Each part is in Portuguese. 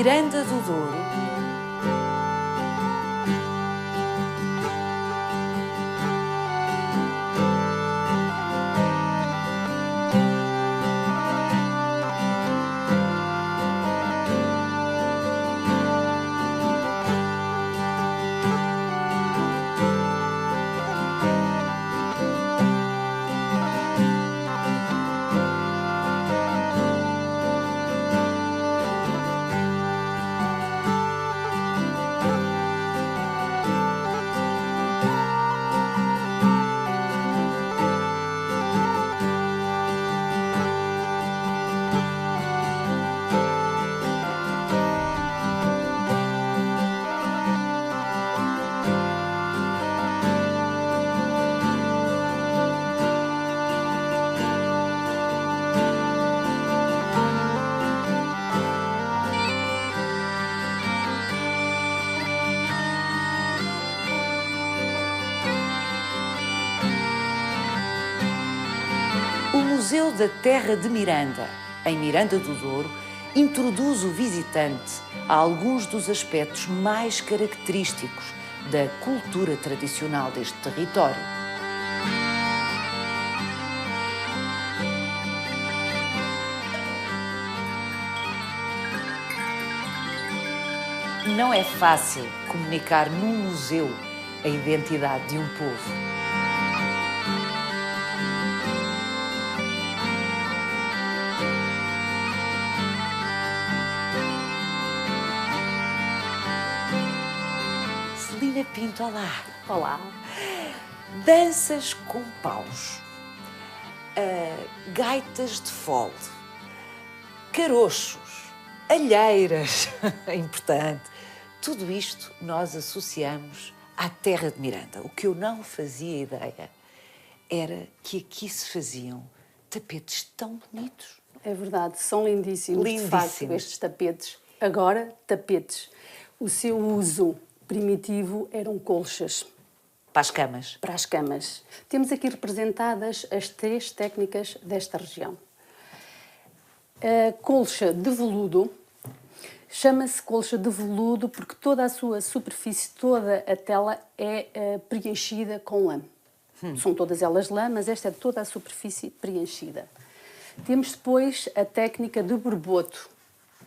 Miranda do Douro. O Museu da Terra de Miranda, em Miranda do Douro, introduz o visitante a alguns dos aspectos mais característicos da cultura tradicional deste território. Não é fácil comunicar num museu a identidade de um povo. Celina Pinto, olá. Olá. Danças com paus, gaitas de fole, carochos, alheiras, é importante. Tudo isto nós associamos à Terra de Miranda. O que eu não fazia ideia era que aqui se faziam tapetes tão bonitos. É verdade, são lindíssimos, Lindíssimos. de facto, estes tapetes. Agora, tapetes. O seu uso primitivo eram colchas. Para as camas. Para as camas. Temos aqui representadas as 3 técnicas desta região. A colcha de veludo chama-se colcha de veludo porque toda a sua superfície, toda a tela é preenchida com lã. São todas elas lã, mas esta é toda a superfície preenchida. Temos depois a técnica de borboto.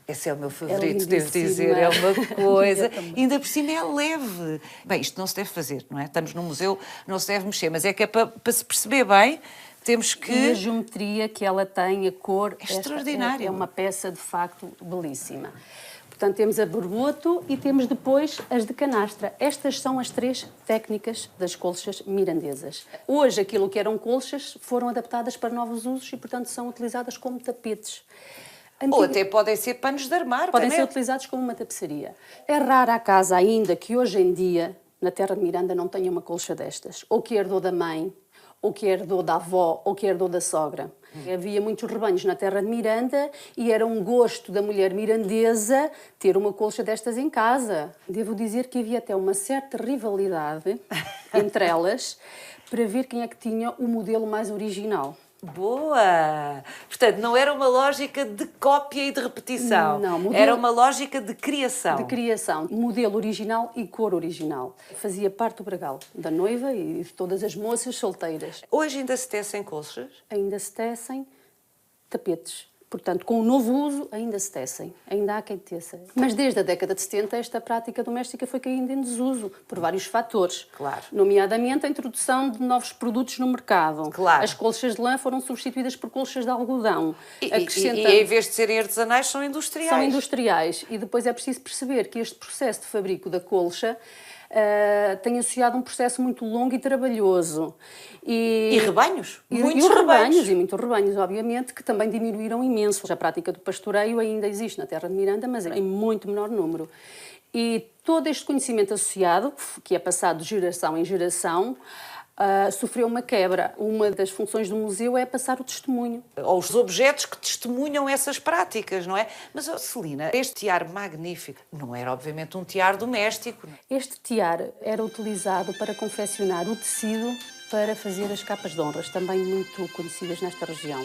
Esse é o meu favorito, devo dizer, é uma coisa. Ainda por cima é leve. Bem, isto não se deve fazer, não é? Estamos num museu, não se deve mexer, mas é que é para se perceber bem, temos que... E a geometria que ela tem, a cor... É extraordinário. É uma peça, de facto, belíssima. Portanto, temos a borboto e temos depois as de canastra. Estas são as 3 técnicas das colchas mirandesas. Hoje, aquilo que eram colchas foram adaptadas para novos usos e, portanto, são utilizadas como tapetes. Ou até podem ser panos de armário. Podem ser utilizados como uma tapeçaria. É rara a casa ainda que hoje em dia, na Terra de Miranda, não tenha uma colcha destas. Ou que herdou da mãe, ou que herdou da avó, ou que herdou da sogra. Havia muitos rebanhos na Terra de Miranda e era um gosto da mulher mirandesa ter uma colcha destas em casa. Devo dizer que havia até uma certa rivalidade entre elas para ver quem é que tinha o modelo mais original. Boa! Portanto, não era uma lógica de cópia e de repetição. Não, era uma lógica de criação. De criação. Modelo original e cor original. Fazia parte do Bragal, da noiva e de todas as moças solteiras. Hoje ainda se tecem colchas? Ainda se tecem tapetes. Portanto, com o novo uso, ainda se tecem. Ainda há quem teça. Mas desde a década de 70, esta prática doméstica foi caindo em desuso, por vários fatores. Claro. Nomeadamente a introdução de novos produtos no mercado. Claro. As colchas de lã foram substituídas por colchas de algodão. E em vez de serem artesanais, são industriais. São industriais. E depois é preciso perceber que este processo de fabrico da colcha tem associado um processo muito longo e trabalhoso. E rebanhos? Muitos rebanhos. E muitos rebanhos, obviamente, que também diminuíram imenso. A prática do pastoreio ainda existe na Terra de Miranda, mas em muito menor número. E todo este conhecimento associado, que é passado de geração em geração, sofreu uma quebra. Uma das funções do museu é passar o testemunho. Ou os objetos que testemunham essas práticas, não é? Mas, Celina, este tiar magnífico não era, obviamente, um tiar doméstico. Este tiar era utilizado para confeccionar o tecido para fazer as capas de honras, também muito conhecidas nesta região.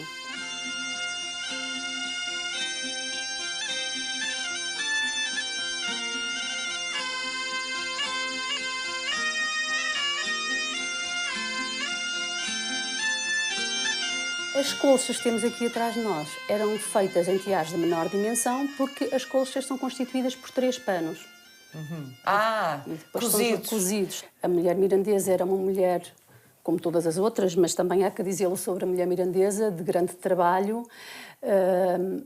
As colchas que temos aqui atrás de nós eram feitas em teares de menor dimensão porque as colchas são constituídas por 3 panos. E depois Cozidos. são cozidos. A mulher mirandesa era uma mulher, como todas as outras, mas também há que dizê-lo sobre a mulher mirandesa, de grande trabalho.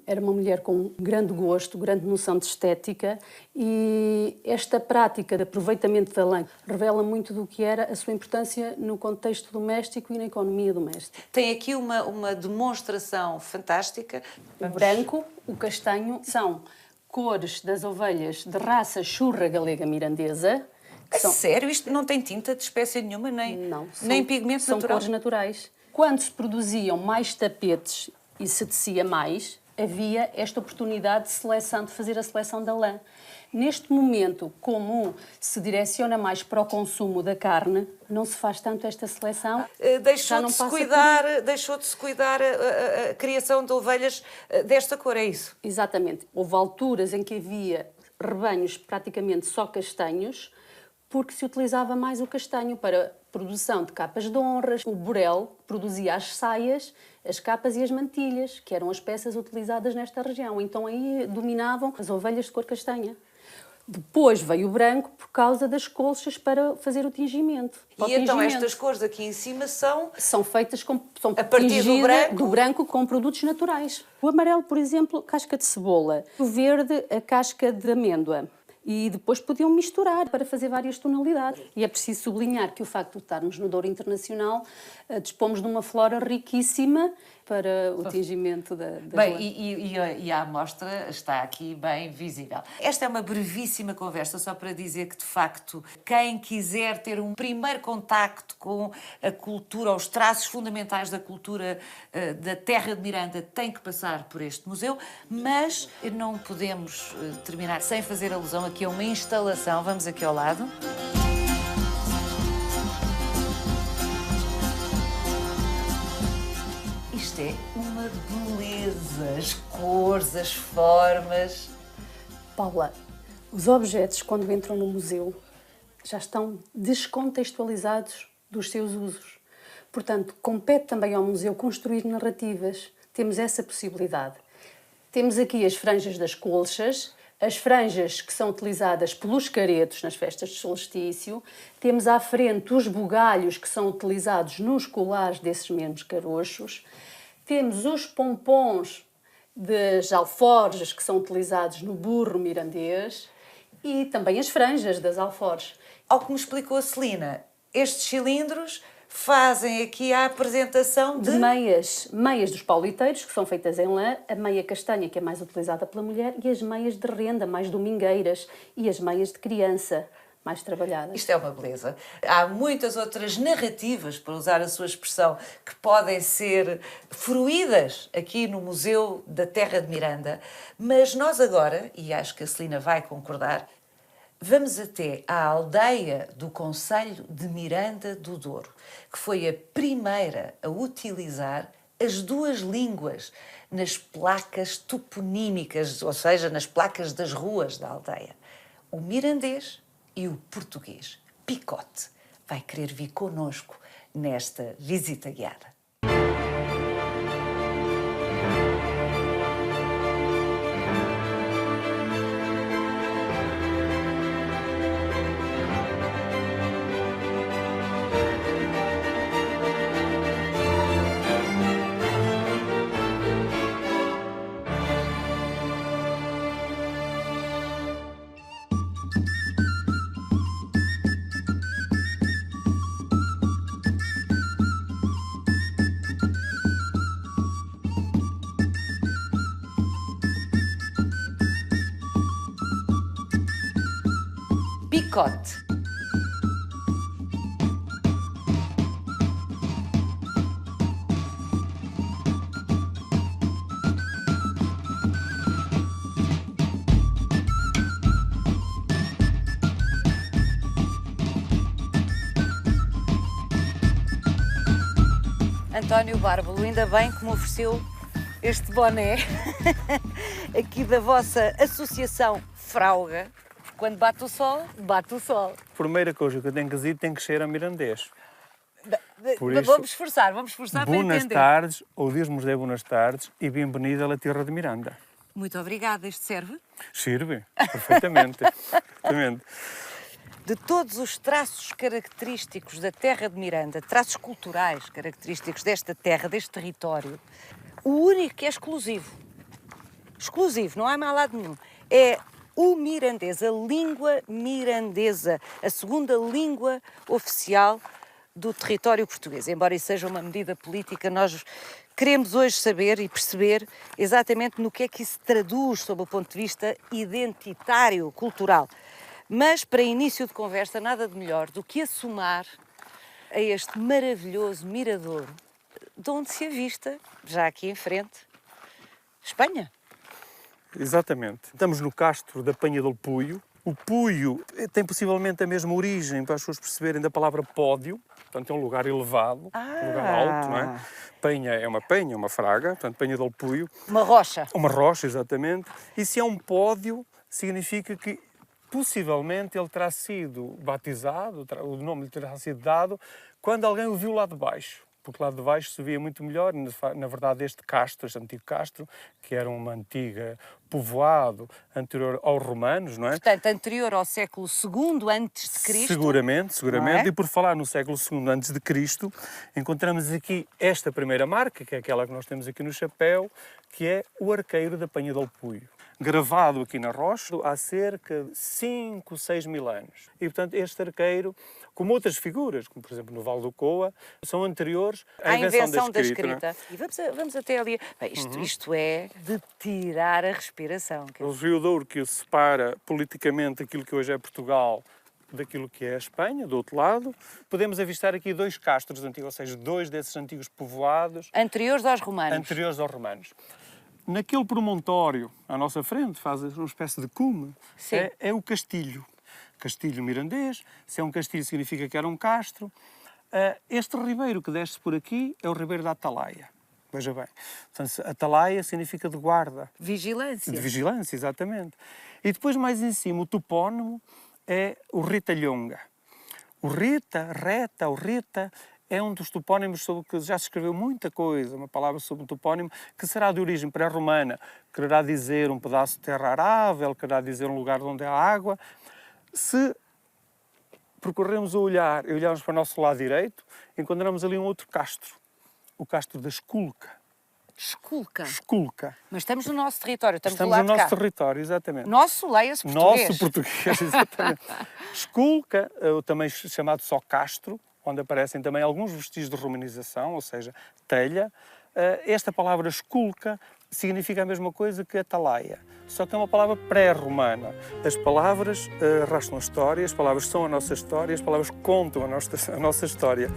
Era uma mulher com grande gosto, grande noção de estética, e esta prática de aproveitamento da lã revela muito do que era a sua importância no contexto doméstico e na economia doméstica. Tem aqui uma demonstração fantástica. O branco, o castanho, são cores das ovelhas de raça churra galega mirandesa. A sério? Isto não tem tinta de espécie nenhuma, nem pigmento são natural? Cores naturais. Quando se produziam mais tapetes e se tecia mais, havia esta oportunidade de seleção, de fazer a seleção da lã. Neste momento, como se direciona mais para o consumo da carne, não se faz tanto esta seleção. Deixou de se cuidar a criação de ovelhas desta cor, é isso? Exatamente. Houve alturas em que havia rebanhos praticamente só castanhos, porque se utilizava mais o castanho para a produção de capas de honras. O burel produzia as saias, as capas e as mantilhas, que eram as peças utilizadas nesta região. Então aí dominavam as ovelhas de cor castanha. Depois veio o branco por causa das colchas para fazer o tingimento. Então estas cores aqui em cima são feitas são a partir do branco com produtos naturais. O amarelo, por exemplo, casca de cebola. O verde, a casca de amêndoa. E depois podiam misturar para fazer várias tonalidades. E é preciso sublinhar que o facto de estarmos no Douro Internacional, dispomos de uma flora riquíssima para o tingimento da Bem, e a amostra está aqui bem visível. Esta é uma brevíssima conversa só para dizer que, de facto, quem quiser ter um primeiro contacto com a cultura, os traços fundamentais da cultura da Terra de Miranda, tem que passar por este museu, mas não podemos terminar sem fazer alusão aqui a uma instalação. Vamos aqui ao lado. Isto é uma beleza, as cores, as formas. Paula, os objetos, quando entram no museu, já estão descontextualizados dos seus usos. Portanto, compete também ao museu construir narrativas. Temos essa possibilidade. Temos aqui as franjas das colchas, as franjas que são utilizadas pelos caretos nas festas de solstício. Temos à frente os bugalhos que são utilizados nos colares desses mesmos carochos. Temos os pompons das alforjes que são utilizados no burro mirandês e também as franjas das alforjes. Ao que me explicou a Celina, estes cilindros fazem aqui a apresentação de meias dos pauliteiros, que são feitas em lã, a meia castanha, que é mais utilizada pela mulher, e as meias de renda, mais domingueiras, e as meias de criança, mais trabalhadas. Isto é uma beleza. Há muitas outras narrativas, para usar a sua expressão, que podem ser fruídas aqui no Museu da Terra de Miranda, mas nós agora, e acho que a Celina vai concordar, vamos até à aldeia do concelho de Miranda do Douro, que foi a primeira a utilizar as 2 línguas nas placas toponímicas, ou seja, nas placas das ruas da aldeia. O mirandês e o português. Picote vai querer vir connosco nesta visita guiada. Picote. António Bárbalo, ainda bem que me ofereceu este boné aqui da vossa associação Frauga. Quando bate o sol, bate o sol. A primeira coisa que eu tenho que dizer tem que ser a mirandês. Por isso, Vamos esforçar para boas entender. tardes, ou Deus-nos dê boas tardes, e bem-vinda à Terra de Miranda. Muito obrigada. Este serve? Sirve, perfeitamente. Perfeitamente. De todos os traços característicos da terra de Miranda, traços culturais característicos desta terra, deste território, o único que é exclusivo, não há mais lado nenhum, é o mirandês, a língua mirandesa, a segunda língua oficial do território português. Embora isso seja uma medida política, nós queremos hoje saber e perceber exatamente no que é que isso traduz sob o ponto de vista identitário, cultural. Mas, para início de conversa, nada de melhor do que assomar a este maravilhoso mirador, de onde se avista, já aqui em frente, Espanha. Exatamente. Estamos no castro da Penha del Puio. O Puio tem possivelmente a mesma origem, para as pessoas perceberem, da palavra pódio. Portanto, é um lugar elevado, um lugar alto, não é? Penha, uma fraga, portanto, Penha del Puio. Uma rocha. Uma rocha, exatamente. E se é um pódio, significa que possivelmente ele terá sido batizado, o nome lhe terá sido dado, quando alguém o viu lá de baixo. Porque lá de baixo se via muito melhor. Na verdade, este antigo castro, que era uma antiga povoado anterior aos romanos, não é? Portanto, anterior ao século II antes de Cristo. Seguramente. É? E por falar no século II antes de Cristo, encontramos aqui esta primeira marca, que é aquela que nós temos aqui no chapéu, que é o arqueiro da Penha del Puio. Gravado aqui na rocha há cerca de 5, 6 mil anos. E, portanto, este arqueiro, como outras figuras, como por exemplo no Val do Coa, são anteriores à invenção da escrita. E vamos até ali. Bem, isto é de tirar a respiração. O Rio Douro que separa politicamente aquilo que hoje é Portugal daquilo que é a Espanha, do outro lado. Podemos avistar aqui dois castros antigos, ou seja, dois desses antigos povoados. Anteriores aos romanos. Anteriores aos romanos. Naquele promontório à nossa frente, faz uma espécie de cume, é o castilho. Castilho mirandês. Se é um castilho, significa que era um castro. Este ribeiro que desce por aqui é o ribeiro da Atalaia. Veja bem. Portanto, Atalaia significa de guarda. Vigilância. De vigilância, exatamente. E depois, mais em cima, o topónimo é o Ritalhonga. O Rita é um dos topónimos sobre que já se escreveu muita coisa, uma palavra sobre um topónimo que será de origem pré-romana, quererá dizer um pedaço de terra arável, quererá dizer um lugar onde há água. Se percorrermos o olhar e olharmos para o nosso lado direito, encontramos ali um outro castro, o castro da Esculca. Esculca. Mas estamos no nosso território, estamos do no lado de cá. nosso território, exatamente. Nosso, leia-se português. Nosso português, exatamente. Esculca, também chamado só castro, onde aparecem também alguns vestígios de romanização, ou seja, telha. Esta palavra esculca significa a mesma coisa que atalaia, só que é uma palavra pré-romana. As palavras arrastam a história, as palavras são a nossa história, as palavras contam a nossa história.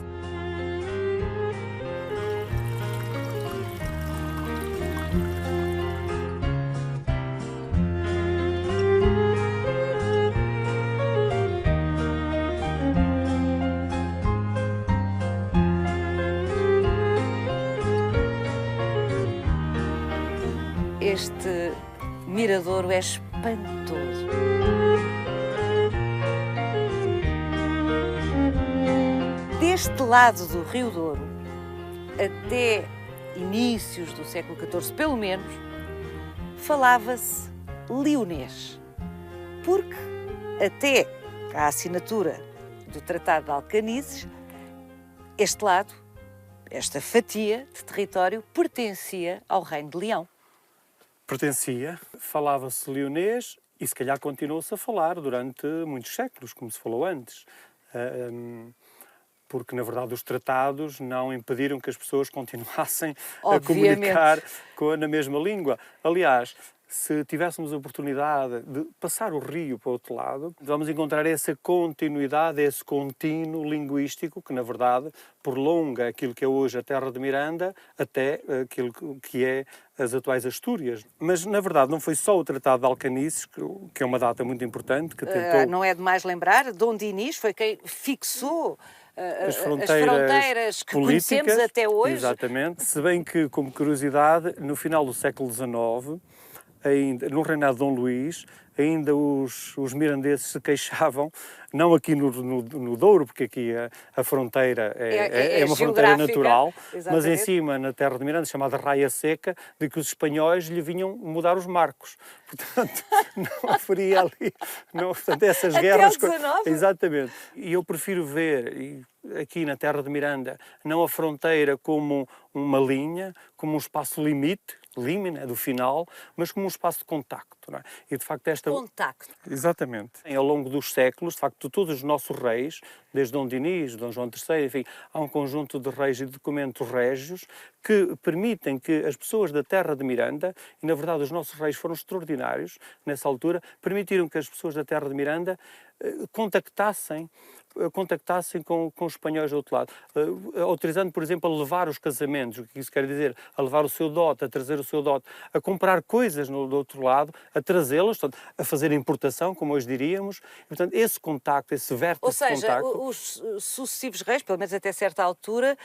Este miradouro é espantoso. Deste lado do Rio Douro, até inícios do século XIV, pelo menos, falava-se leonês. Porque até à assinatura do Tratado de Alcanices, este lado, esta fatia de território, pertencia ao Reino de Leão. Pertencia, falava-se leonês e se calhar continuou-se a falar durante muitos séculos, como se falou antes. Porque, na verdade, os tratados não impediram que as pessoas continuassem a comunicar na mesma língua. Aliás, se tivéssemos a oportunidade de passar o rio para o outro lado, vamos encontrar essa continuidade, esse contínuo linguístico que, na verdade, prolonga aquilo que é hoje a terra de Miranda até aquilo que é as atuais Astúrias. Mas, na verdade, não foi só o Tratado de Alcanices, que é uma data muito importante, que tentou... Não é demais lembrar, Dom Dinis foi quem fixou as fronteiras que políticas, conhecemos até hoje. Exatamente. Se bem que, como curiosidade, no final do século XIX, ainda no reinado de Dom Luís, ainda os mirandeses se queixavam, não aqui no Douro, porque aqui a fronteira é uma fronteira natural, mas em cima, na terra de Miranda, chamada Raia Seca, de que os espanhóis lhe vinham mudar os marcos. Portanto, não haveria ali, não, portanto, essas guerras... Até o 19? Exatamente. E eu prefiro ver, aqui na terra de Miranda, não a fronteira como uma linha, como um espaço limite, límite do final, mas como um espaço de contacto. Não é? E de facto esta... Contacto. Exatamente. Ao longo dos séculos, de facto, todos os nossos reis, desde Dom Dinis, Dom João III, enfim, há um conjunto de reis e documentos régios que permitem que as pessoas da terra de Miranda, e na verdade os nossos reis foram extraordinários nessa altura, permitiram que as pessoas da terra de Miranda contactassem com os espanhóis do outro lado, autorizando, por exemplo, a levar os casamentos, o que isso quer dizer? A levar o seu dote, a trazer o seu dote, a comprar coisas do outro lado, a trazê-las, a fazer importação, como hoje diríamos. E, portanto, esse contacto, esse vértice de contacto... Ou seja, os sucessivos reis, pelo menos até certa altura,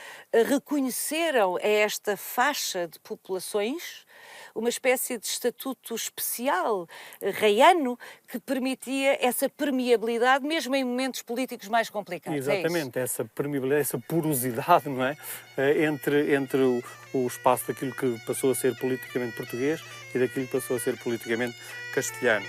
reconheceram a esta faixa de populações uma espécie de estatuto especial, reiano, que permitia essa permeabilidade, mesmo em momentos políticos mais complicados. Exatamente, essa permeabilidade, essa porosidade, não é? Entre o espaço daquilo que passou a ser politicamente português e daquilo que passou a ser politicamente castelhano.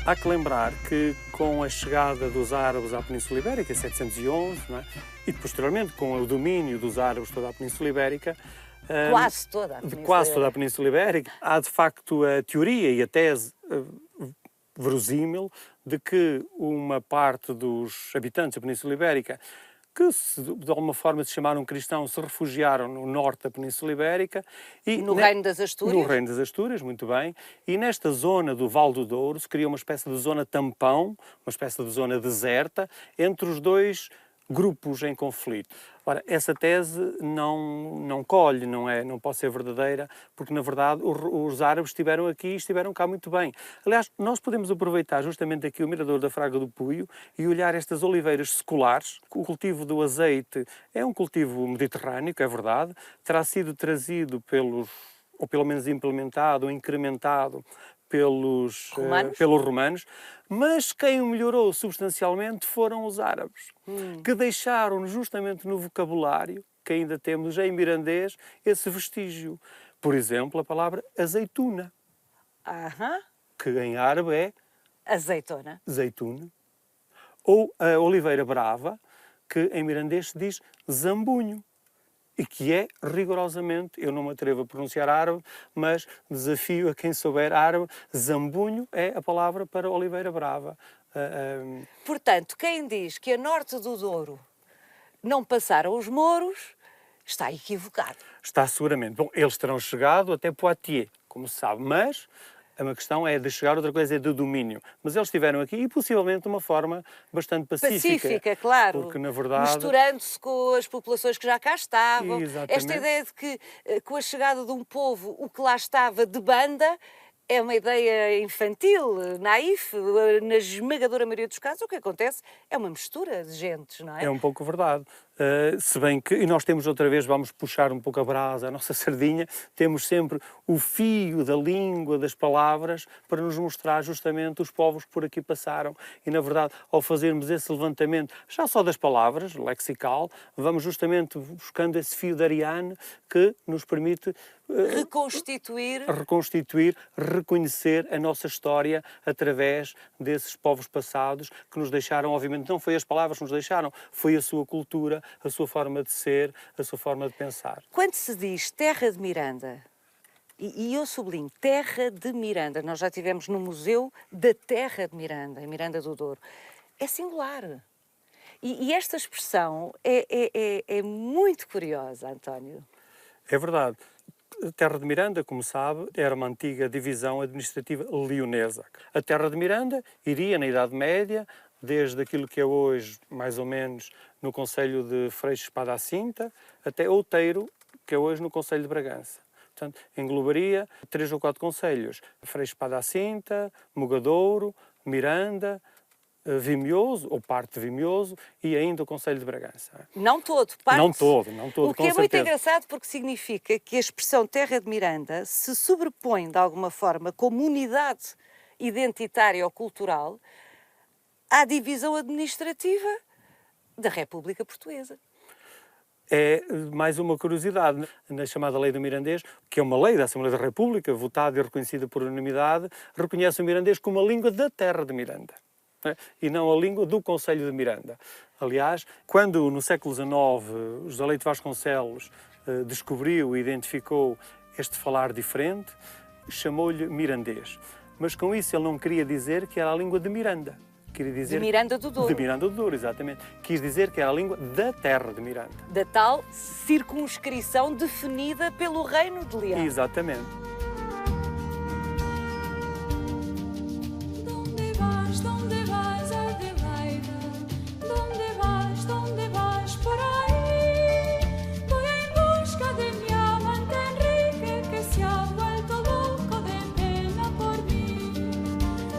Há que lembrar que com a chegada dos árabes à Península Ibérica, em 711, não é? E posteriormente com o domínio dos árabes toda a Península Ibérica, quase toda a Península Ibérica, há de facto a teoria e a tese verosímil de que uma parte dos habitantes da Península Ibérica que de alguma forma se chamaram cristãos, se refugiaram no norte da Península Ibérica. E no Reino das Astúrias? No Reino das Astúrias, muito bem. E nesta zona do Val do Douro se criou uma espécie de zona tampão, uma espécie de zona deserta, entre os dois grupos em conflito. Ora, essa tese não colhe, não pode ser verdadeira, porque, na verdade, os árabes estiveram aqui e estiveram cá muito bem. Aliás, nós podemos aproveitar justamente aqui o Mirador da Fraga do Puio e olhar estas oliveiras seculares. O cultivo do azeite é um cultivo mediterrâneo, é verdade, terá sido trazido ou pelo menos implementado ou incrementado pelos romanos, mas quem o melhorou substancialmente foram os árabes, que deixaram justamente no vocabulário, que ainda temos em mirandês, esse vestígio. Por exemplo, a palavra azeituna, que em árabe é azeitona. Zeituna. Ou a oliveira brava, que em mirandês se diz zambunho. E que é rigorosamente, eu não me atrevo a pronunciar árabe, mas desafio a quem souber árabe, zambunho é a palavra para oliveira brava. Portanto, quem diz que a norte do Douro não passaram os mouros, está equivocado. Está seguramente. Bom, eles terão chegado até Poitiers, como se sabe, mas uma questão é de chegar, outra coisa é de domínio. Mas eles estiveram aqui e possivelmente de uma forma bastante pacífica. Pacífica, claro. Porque, na verdade... misturando-se com as populações que já cá estavam. Exatamente. Esta ideia de que, com a chegada de um povo, o que lá estava de banda, é uma ideia infantil, naif. Na esmagadora maioria dos casos, o que acontece é uma mistura de gentes, não é? É um pouco verdade. Se bem que, e nós temos outra vez, vamos puxar um pouco a brasa, a nossa sardinha, temos sempre o fio da língua, das palavras, para nos mostrar justamente os povos que por aqui passaram. E, na verdade, ao fazermos esse levantamento, já só das palavras, lexical, vamos justamente buscando esse fio de Ariane que nos permite reconstituir, reconhecer a nossa história através desses povos passados que nos deixaram, obviamente, não foi as palavras que nos deixaram, foi a sua cultura, a sua forma de ser, a sua forma de pensar. Quando se diz terra de Miranda, e eu sublinho, terra de Miranda, nós já estivemos no Museu da Terra de Miranda, em Miranda do Douro, é singular. E esta expressão é muito curiosa, António. É verdade. A Terra de Miranda, como sabe, era uma antiga divisão administrativa leonesa. A Terra de Miranda iria, na Idade Média, desde aquilo que é hoje, mais ou menos, no concelho de Freixo Espada à Cinta, até Outeiro, que é hoje no concelho de Bragança. Portanto, englobaria 3 ou 4 concelhos: Freixo Espada à Cinta, Mogadouro, Miranda, Vimioso, ou parte de Vimioso, e ainda o concelho de Bragança. Não todo, parte. Não todo, não todo, O que com é muito certeza. engraçado porque significa que a expressão Terra de Miranda se sobrepõe de alguma forma como unidade identitária ou cultural à divisão administrativa da República Portuguesa. É mais uma curiosidade. Na chamada Lei do Mirandês, que é uma lei da Assembleia da República, votada e reconhecida por unanimidade, reconhece o mirandês como a língua da terra de Miranda, né? E não a língua do Concelho de Miranda. Aliás, quando no século XIX José Leite Vasconcelos descobriu e identificou este falar diferente, chamou-lhe mirandês. Mas com isso ele não queria dizer que era a língua de Miranda. Queria dizer De Miranda do Douro. De Miranda do Douro, exatamente. Quis dizer que era a língua da terra de Miranda. Da tal circunscrição definida pelo Reino de Leão. Exatamente. ¿Dónde vas, Adelaida? ¿Dónde vas por ahí? Voy en busca de mi amante Enrique, que se ha vuelto loco de pena por mí.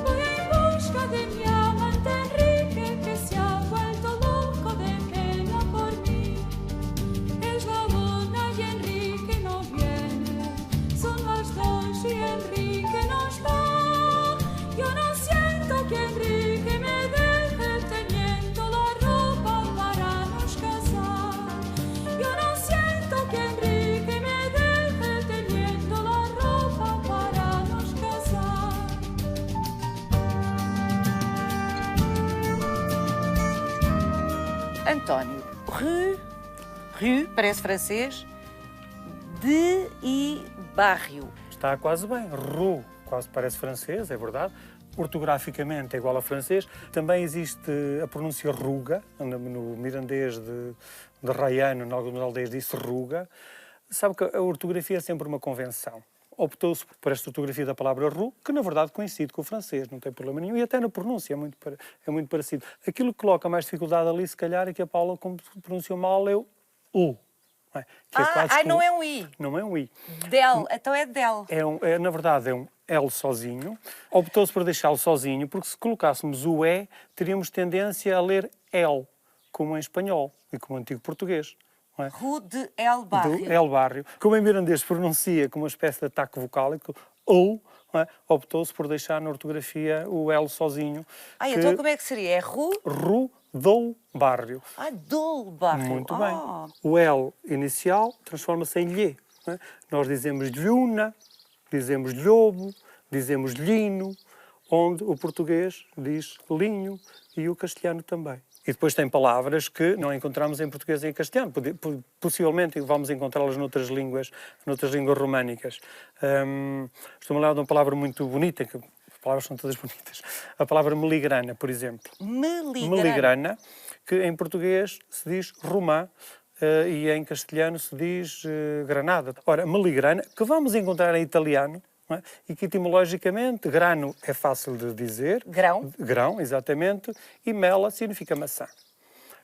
Voy en busca de mi amante Enrique, que se ha vuelto loco de pena por mí. Es la una y Enrique no viene, son las dos y Enrique no está. Yo no siento que Enrique me deje teniendo la ropa para nos casar. Yo no siento que Enrique me deje teniendo la ropa para nos casar. António, rue, parece francês, de e barrio. Está quase bem. Roux, quase parece francês, é verdade. Ortograficamente é igual a francês. Também existe a pronúncia ruga, no mirandês de Raiano, em algumas aldeias diz-se ruga. Sabe que a ortografia é sempre uma convenção. Optou-se por esta ortografia da palavra roux, que na verdade coincide com o francês, não tem problema nenhum, e até na pronúncia é muito parecido. Aquilo que coloca mais dificuldade ali, se calhar, é que a Paula, como pronunciou mal, é o U. Não é? Que é quase como- não é um I. Não é um I. Del, então é del. Na verdade, é um L sozinho. Optou-se por deixá-lo sozinho, porque se colocássemos o E, teríamos tendência a ler L, como em espanhol e como em antigo português. Não é? Rue de El Barrio. Do El Barrio. Como em mirandês pronuncia como uma espécie de ataque vocálico, ou, não é? Optou-se por deixar na ortografia o L sozinho. Então como é que seria? É Rue? Rue do Barrio. Dol Barrio. Muito bem. O L inicial transforma-se em lhe. Não é? Nós dizemos lhuna, dizemos lhobo, dizemos lino, onde o português diz linho e o castelhano também. E depois tem palavras que não encontramos em português e em castelhano. Possivelmente vamos encontrá-las noutras línguas românicas. Estou-me a lembrar de uma palavra muito bonita, que as palavras são todas bonitas. A palavra meligrana, por exemplo. Meligrana, que em português se diz romã e em castelhano se diz granada. Ora, meligrana, que vamos encontrar em italiano, não é? E que etimologicamente grano é fácil de dizer. Grão? Grão, exatamente. E mela significa maçã.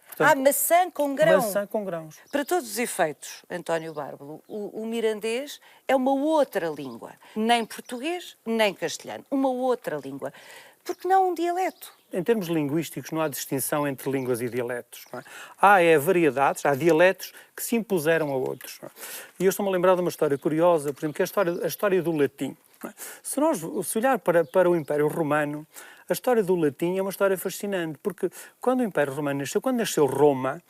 Portanto, maçã com grão. Maçã com grãos. Para todos os efeitos, António Bárbaro, o mirandês é uma outra língua. Nem português, nem castelhano. Uma outra língua. Porque não um dialeto. Em termos linguísticos, não há distinção entre línguas e dialetos. Não é? Há variedades, há dialetos que se impuseram a outros. Não é? E eu estou-me a lembrar de uma história curiosa, por exemplo, que é a história do latim. Não é? Se olhar para o Império Romano, a história do latim é uma história fascinante, porque quando o Império Romano nasceu, quando nasceu Roma,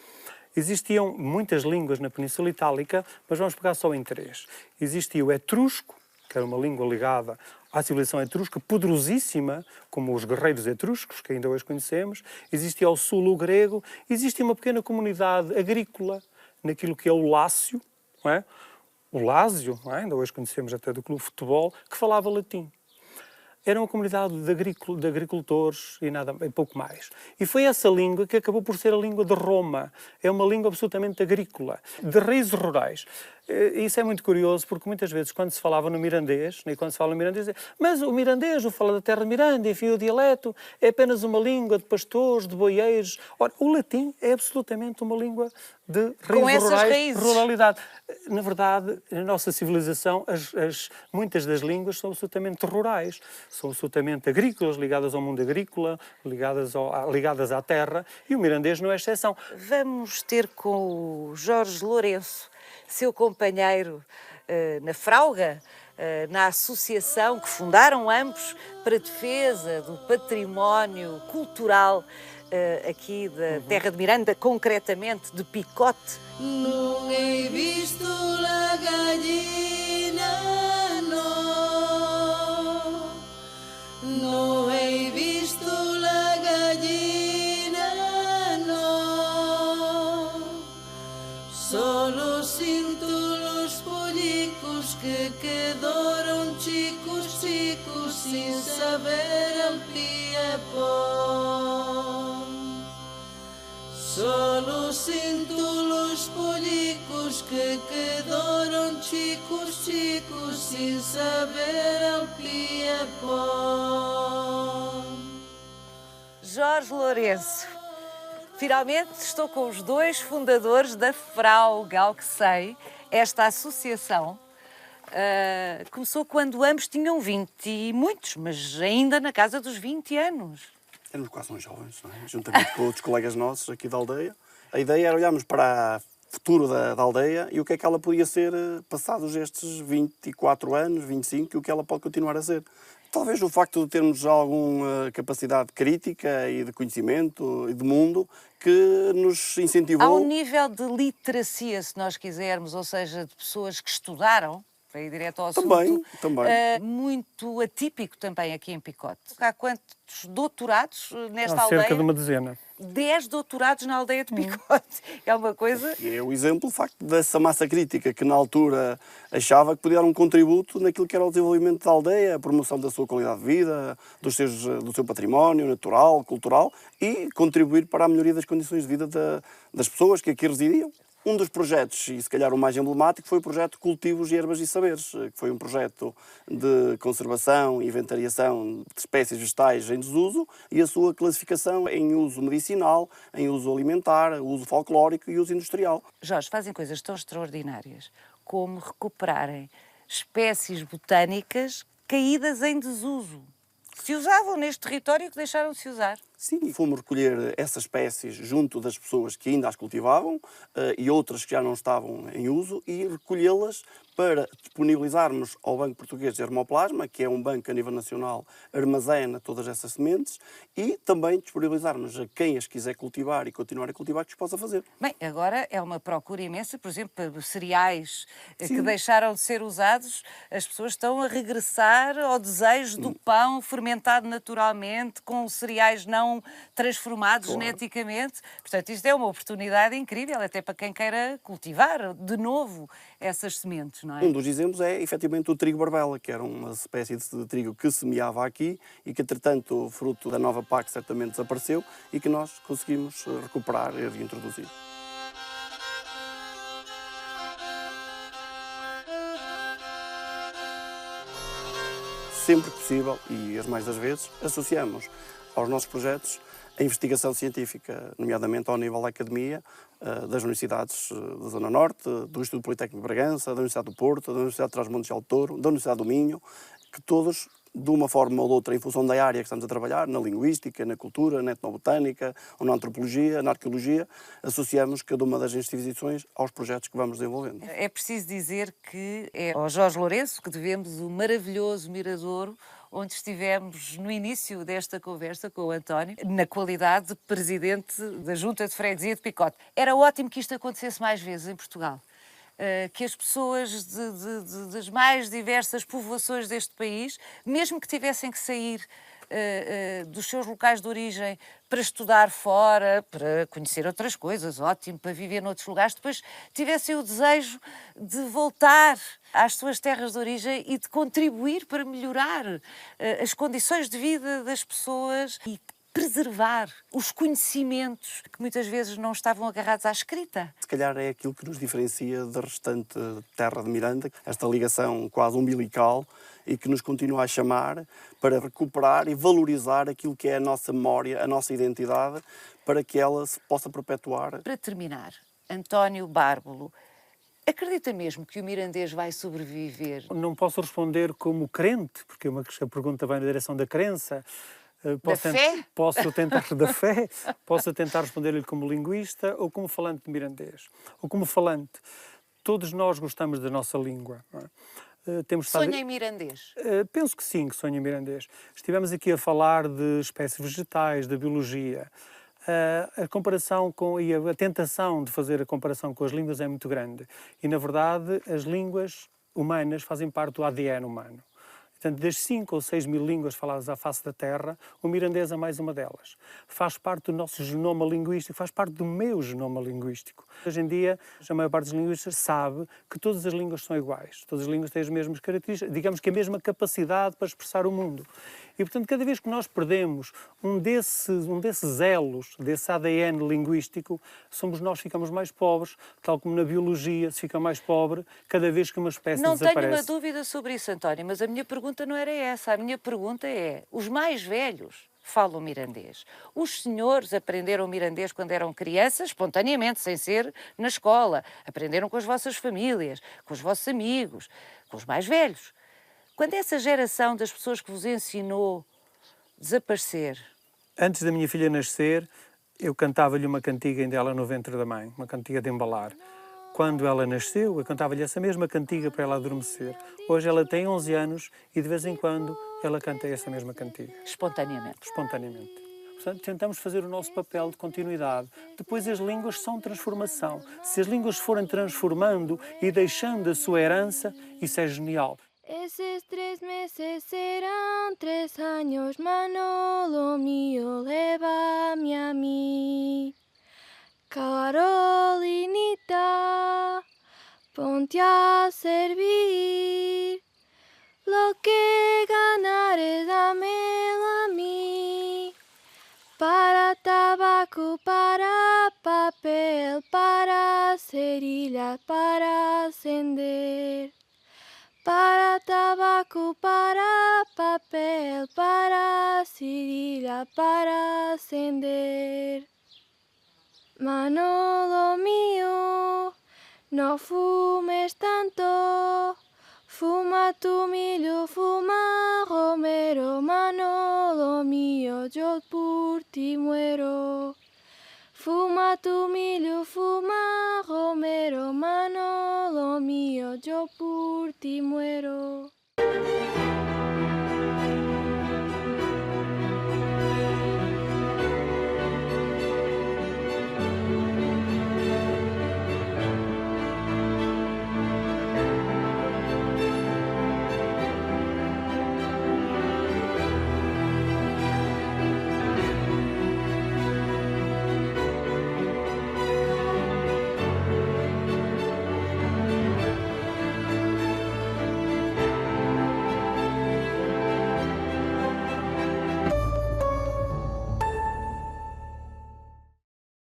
existiam muitas línguas na Península Itálica, mas vamos pegar só em três. Existia o etrusco, que era uma língua ligada à civilização etrusca, poderosíssima, como os guerreiros etruscos, que ainda hoje conhecemos. Existia ao sul o grego. Existia uma pequena comunidade agrícola naquilo que é o Lácio, não é? O Lásio, não é? Ainda hoje conhecemos até do clube de futebol, que falava latim. Era uma comunidade de agricultores e pouco mais. E foi essa língua que acabou por ser a língua de Roma. É uma língua absolutamente agrícola, de raízes rurais. Isso é muito curioso, porque muitas vezes, quando se falava no mirandês, e quando se fala no mirandês, mas o mirandês, o fala da terra de Miranda, enfim, o dialeto é apenas uma língua de pastores, de boieiros. Ora, o latim é absolutamente uma língua de raízes rurais, ruralidade. Na verdade, na nossa civilização, muitas das línguas são absolutamente rurais, são absolutamente agrícolas, ligadas ao mundo agrícola, ligadas à terra, e o mirandês não é exceção. Vamos ter com o Jorge Lourenço, seu companheiro na Frauga, na associação que fundaram ambos para a defesa do património cultural aqui da terra de Miranda, concretamente de Picote. Não he visto la gallina, no. No he visto la gallina, no. Solo sinto los pollicos que quedaron chicos, chicos, sin saber el piepón. Solo sinto los pollicos que quedaron chicos, chicos, sin saber el piepón. Jorge Lourenço, finalmente estou com os dois fundadores da Frauga, ao que sei. Esta associação começou quando ambos tinham 20 e muitos, mas ainda na casa dos 20 anos. Éramos quase uns jovens, não é? Juntamente com outros colegas nossos aqui da aldeia. A ideia era olharmos para o futuro da aldeia e o que é que ela podia ser passados estes 24 anos, 25, e o que ela pode continuar a ser. Talvez o facto de termos alguma capacidade crítica e de conhecimento e de mundo que nos incentivou... Há um nível de literacia, se nós quisermos, ou seja, de pessoas que estudaram, para ir direto ao assunto, muito atípico também aqui em Picote. Há quantos doutorados nesta aldeia? Cerca de uma dezena. 10 doutorados na aldeia de Picote. É uma coisa... E é o exemplo, de facto, dessa massa crítica que na altura achava que podia dar um contributo naquilo que era o desenvolvimento da aldeia, a promoção da sua qualidade de vida, do seu património natural, cultural, e contribuir para a melhoria das condições de vida das pessoas que aqui residiam. Um dos projetos, e se calhar o mais emblemático, foi o projeto Cultivos, Ervas e Saberes, que foi um projeto de conservação e inventariação de espécies vegetais em desuso e a sua classificação em uso medicinal, em uso alimentar, uso folclórico e uso industrial. Jorge, fazem coisas tão extraordinárias como recuperarem espécies botânicas caídas em desuso. Se usavam neste território que deixaram de se usar. Sim, fomos recolher essas espécies junto das pessoas que ainda as cultivavam e outras que já não estavam em uso e recolhê-las para disponibilizarmos ao Banco Português de Hermoplasma, que é um banco que a nível nacional armazena todas essas sementes, e também disponibilizarmos a quem as quiser cultivar e continuar a cultivar que os possa fazer. Bem, agora é uma procura imensa, por exemplo, cereais que deixaram de ser usados, as pessoas estão a regressar ao desejo do pão fermentado naturalmente, com cereais não transformados geneticamente. Portanto, isto é uma oportunidade incrível, até para quem queira cultivar de novo essas sementes, não é? Um dos exemplos é, efetivamente, o trigo barbela, que era uma espécie de trigo que semeava aqui e que, entretanto, fruto da nova PAC, certamente desapareceu e que nós conseguimos recuperar e reintroduzir. Sempre que possível, e as mais das vezes, associamos aos nossos projetos a investigação científica, nomeadamente ao nível da academia, das universidades da Zona Norte, do Instituto Politécnico de Bragança, da Universidade do Porto, da Universidade de Trás-os-Montes de Alto, da Universidade do Minho, que todos, de uma forma ou de outra, em função da área que estamos a trabalhar, na linguística, na cultura, na etnobotânica, ou na antropologia, na arqueologia, associamos cada uma das instituições aos projetos que vamos desenvolvendo. É preciso dizer que é ao Jorge Lourenço que devemos o maravilhoso Miradouro, onde estivemos no início desta conversa com o António, na qualidade de presidente da Junta de Freguesia de Picote. Era ótimo que isto acontecesse mais vezes em Portugal. Que as pessoas das mais diversas povoações deste país, mesmo que tivessem que sair dos seus locais de origem para estudar fora, para conhecer outras coisas, ótimo, para viver noutros lugares, depois tivessem o desejo de voltar às suas terras de origem e de contribuir para melhorar as condições de vida das pessoas e preservar os conhecimentos que muitas vezes não estavam agarrados à escrita. Se calhar é aquilo que nos diferencia da restante terra de Miranda, esta ligação quase umbilical e que nos continua a chamar para recuperar e valorizar aquilo que é a nossa memória, a nossa identidade, para que ela se possa perpetuar. Para terminar, António Bárbolo, acredita mesmo que o mirandês vai sobreviver? Não posso responder como crente, porque a pergunta vai na direção da crença. Fé? Posso tentar da fé, posso tentar responder-lhe como linguista ou como falante de mirandês. Ou como falante. Todos nós gostamos da nossa língua. Não é? Sonha em mirandês? Penso que sim, que sonho em mirandês. Estivemos aqui a falar de espécies vegetais, da biologia. A comparação e a tentação de fazer a comparação com as línguas é muito grande. E, na verdade, as línguas humanas fazem parte do ADN humano. Portanto, das 5 ou 6 mil línguas faladas à face da Terra, o mirandês é mais uma delas. Faz parte do nosso genoma linguístico, faz parte do meu genoma linguístico. Hoje em dia, a maior parte dos linguistas sabe que todas as línguas são iguais. Todas as línguas têm as mesmas características, digamos que a mesma capacidade para expressar o mundo. E, portanto, cada vez que nós perdemos um desses elos, desse ADN linguístico, somos nós que ficamos mais pobres, tal como na biologia se fica mais pobre cada vez que uma espécie desaparece. Não tenho uma dúvida sobre isso, António, mas a minha pergunta não era essa. A minha pergunta é, os mais velhos falam mirandês. Os senhores aprenderam mirandês quando eram crianças, espontaneamente, sem ser na escola. Aprenderam com as vossas famílias, com os vossos amigos, com os mais velhos. Quando essa geração das pessoas que vos ensinou desaparecer? Antes da minha filha nascer, eu cantava-lhe uma cantiga ainda ela no ventre da mãe, uma cantiga de embalar. Quando ela nasceu, eu cantava-lhe essa mesma cantiga para ela adormecer. Hoje ela tem 11 anos e de vez em quando ela canta essa mesma cantiga. Espontaneamente? Espontaneamente. Portanto, tentamos fazer o nosso papel de continuidade. Depois as línguas são transformação. Se as línguas forem transformando e deixando a sua herança, isso é genial. Esos 3 meses serán 3 años, Manolo mío, lévame a mí. Carolinita, ponte a servir. Lo que ganares, dámelo a mí. Para tabaco, para papel, para cerillas, para encender. Para tabaco, para papel, para cerilla, para encender. Manolo mío, no fumes tanto. Fuma tu milho, fuma romero. Manolo mío, yo por ti muero. Fuma tu milho, fuma